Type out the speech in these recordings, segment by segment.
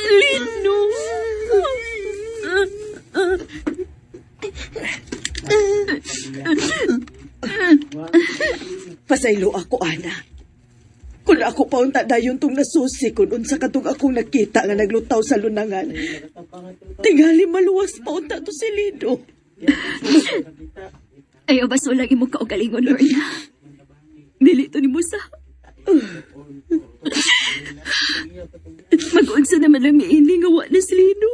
Lino! Pasaylo ako, ana. Kung ako paunta dayon tong nasusi kung unsa katong akong nakita nga naglutaw sa lunangan. Tingali maluwas paunta to si Lido. Ayaw ba sulang imo kaugalingon, Lorna? Nilito ni Musa. Mag-unsa naman lang miini nga wa na si Lido.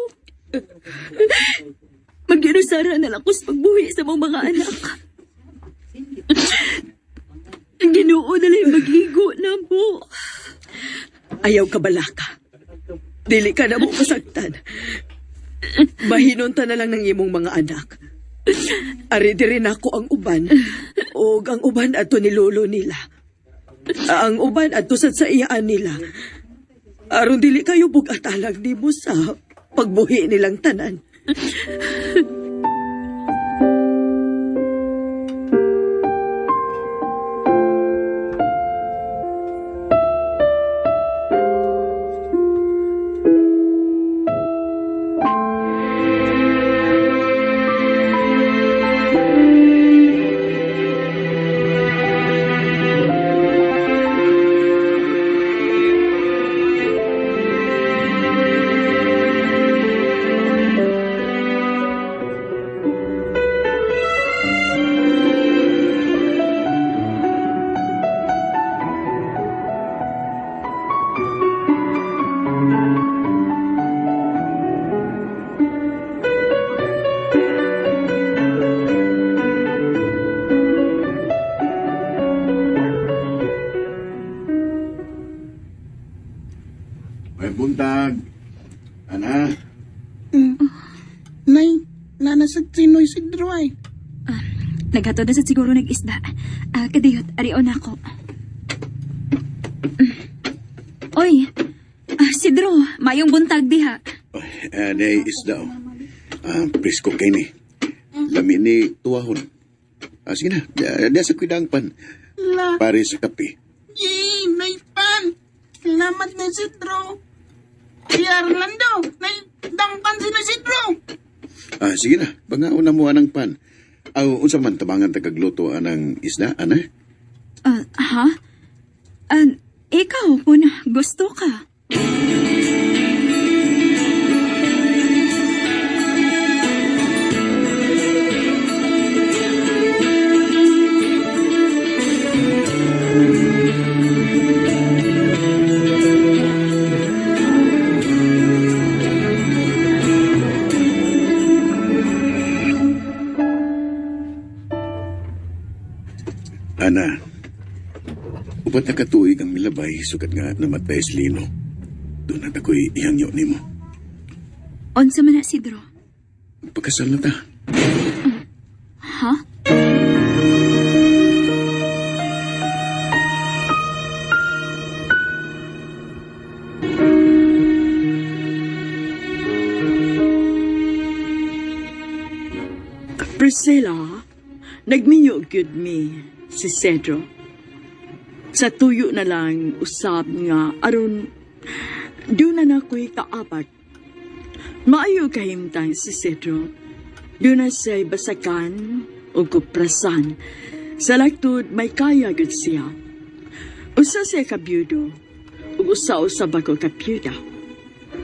Mag-inusara na lang ko sa pagbuhi sa mga anak. Ginoo na lang mag-igo na mo. Ayaw ka balaka. Dili ka na mo pasagtan. Mahinunta na lang ng imong mga anak. Ari di rin ako ang uban. O ang uban ato ni lolo nila. Ang uban ato sa iyaan nila. Aron dili kayo bugatalag ni mo sa pagbuhi nilang tanan. May buntag. Ana, Nay, nanasad sino'y Sidro ay. Naghatod na sa siguro nag-isda. Kadiyot, arion ako. Oy, Sidro, mayong buntag diha. day isda. Presko kay ni. Lami ni tuwahon. Sige na, sa kuidangpan. La, Pare sa kape. yay, Nay Pan. Salamat na Sidro. Si Arlando, Nay, dangpan si na Sidro. Sige na, bangaon na mo anang pan. Unsa man tabangan tagagluto anang isda, ana? Ha? Ikaw po na gusto ka. Ana, upat na katuig ang milabay sukat nga namatay si Lino. Doon at ako'y ihangyo ni mo. Unsa man na, Sidro? Pagkasal na ta. Ha? Priscilla, nagminyo good me si Cedro. Sa tuyo na lang usab nga aron doon na ako'y kaapat. Maayo kahimtang si Cedro. Doon na siya'y basakan o kuprasan. Sa lagtod may kaya gud siya. Usa siya kabyudo ug usa-usab ako kapyuda.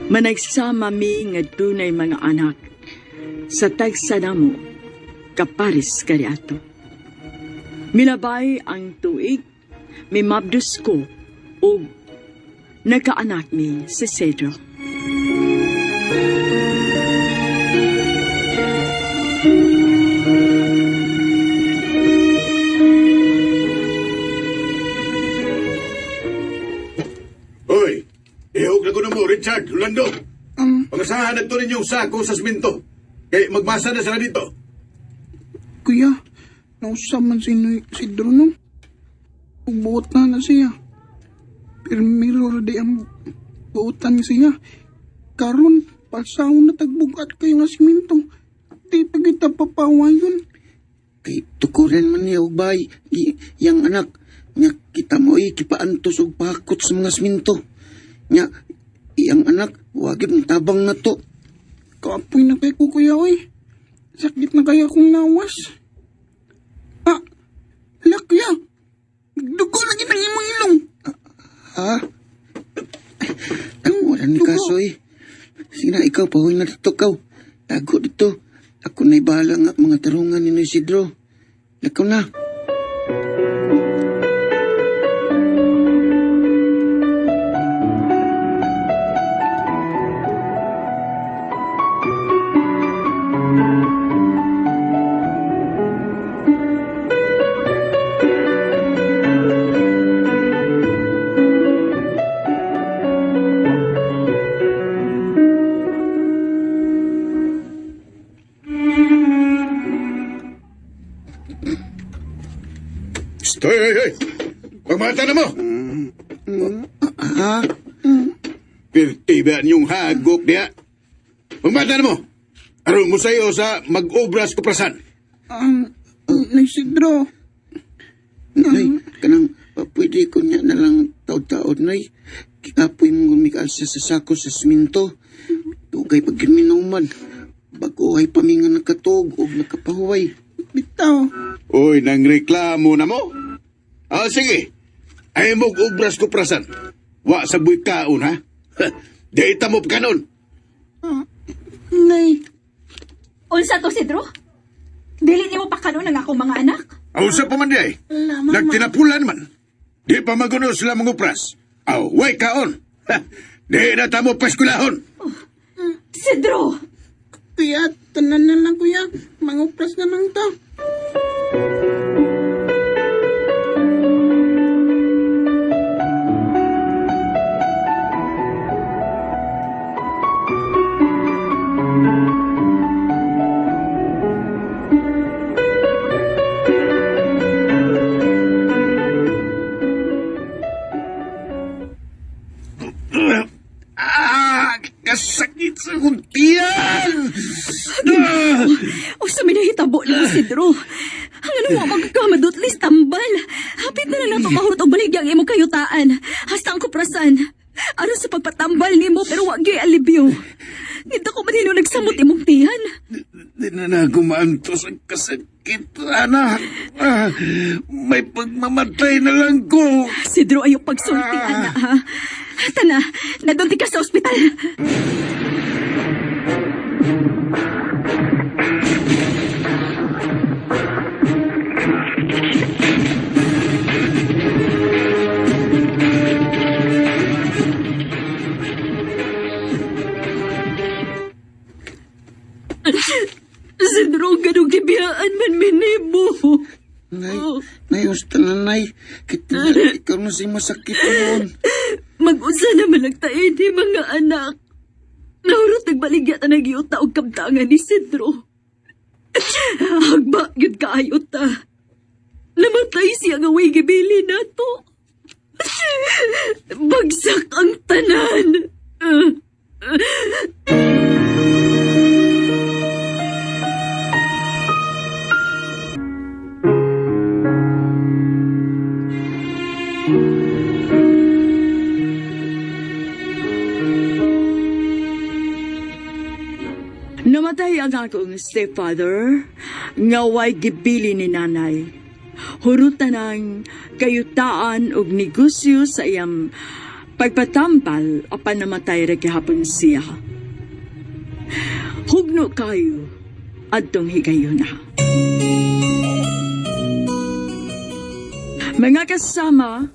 Managsama mi nga dunay mga anak. Sa tagsa namo kaparis kariato. Milabay ang tuig, mimabdos ko, o nagkaanak ni si Cedro. Hoy! Ihog na ko na mo, Richard, Rolando. Pangasahan na ito ninyong sako sa siminto. Kaya magmasa na sila dito. Kuya, nausap man sino'y Sidro no. Buot na siya. Pero mirror di ang buotan siya. Karon, palsaon na tagbugat kayo nga siminto. Di pa kita papawayon. Kay tukurin man niya ubay. Yang anak, nya kita mo kipaantos og pakot sa mga siminto. Nya, iyang anak, Wag yung tabang na to. Kapoy na kay ko, kuya, oy. Sakit na kaya kong nawas. Ah, hala, kuya. Dugo lagi ng imong ilong. Ha? Ang wala ni Kasoy. Sige na, ikaw, pahoy na dito, kaw. Tago dito. Ako na'y bahala nga mga tarungan ni Isidro. Lakaw na. Hoy! Pagmata na mo! Ha? Pirtiba niyong hagop niya. Pagmata na mo! Aron mo sa'yo sa mag-obras kuprasan. Nay Isidro. Nay, kanang pwede ko niya na lang taod-taod, Nay. Kikapoy mong gumikal siya sa sako sa siminto. Tugay pag minuman. Bago ay pamingan nakatog o nakapahuway. Bitaw. Uy, nang reklamo na mo? Sige. Ay mo obras kuprasan. Wa sa buhay kaon, ha? Di itamop ka nun. Nay. Unsa to, Sidro? Dili niyo pa kanon ang akong mga anak? Sa pa man di ay. Ala, mama. Nagtinapulan man. Di pa maguno sila mangupras. Way kaon. Di na tamo paskulahon. Sidro! Kuya, tanan na lang, kuya. Mangupras na lang to. Kasakit sa akong tiyan! O sa minahitabo ni Sidro. Ang ano mo magkamadot list tambal. Hapit na lang nato mahurot og baligyang imong kayutaan. Hasta ang kuprasan. Aron sa pagpatambal nimo pero wag gyud alibyo. Nito ko manino nagsamot imong tiyan. Di na na kumantos ang kasakit, anak. May pagmamatay na lang ko. Sidro ayo pagsulti ana ha. Tana, nadunti ka sa ospital. Sidro, ganong gibiyaan man minimo. Nay, usta na, Nay. Kita ikaw na si masakit noon. Mag-usa naman ang tayo ni mga anak. Nahurot nagbaligya ta nagyuta og kamtangan ni Sidro. Hagba yun kaayo ta. Namatay siya nga way gibili na to. Bagsak ang tanan. Namatay ang akong stepfather, nga way gibili ni nanay. Hurutan ang kayutaan og negosyo sa iyang pagpatampal apan namatay ra gihapon siya. Hugno kayo adtong higayon na. Mga kasama,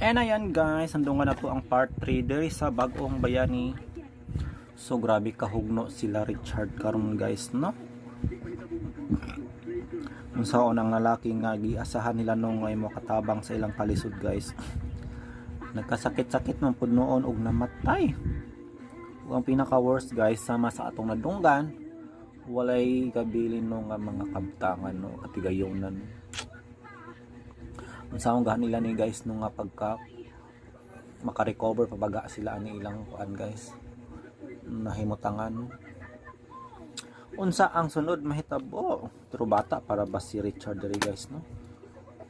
And ayan guys, andun nga na po ang part 3 diri sa Bag-ong Bayani. So grabe kahugno sila Richard karon guys, no? Unsa unang lalaki nga giasahan nila nung ngay makatabang sa ilang kalisod guys. Nagkasakit-sakit man pud noon og namatay. Ug ang pinaka worst guys, sama sa atong nadunggan, walay kabilin no nga mga kabtangan no katigayonan. Unsa ang gahan nila ni guys nung nga pagka maka-recover pabaga sila ani ilang kuan guys. Nahimutangan. Unsa ang sunod mahitabo? Pero bata para ba si Richard diri guys, no?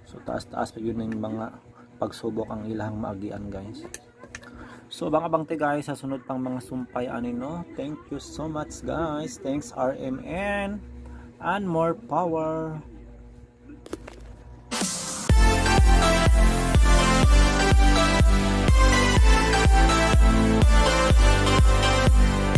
So taas-taas pa yun yung mga pagsubok ang ilang maagian guys. So abang-abang te guys sa sunod pang mga sumpay ani no. Thank you so much guys. Thanks RMN and more power.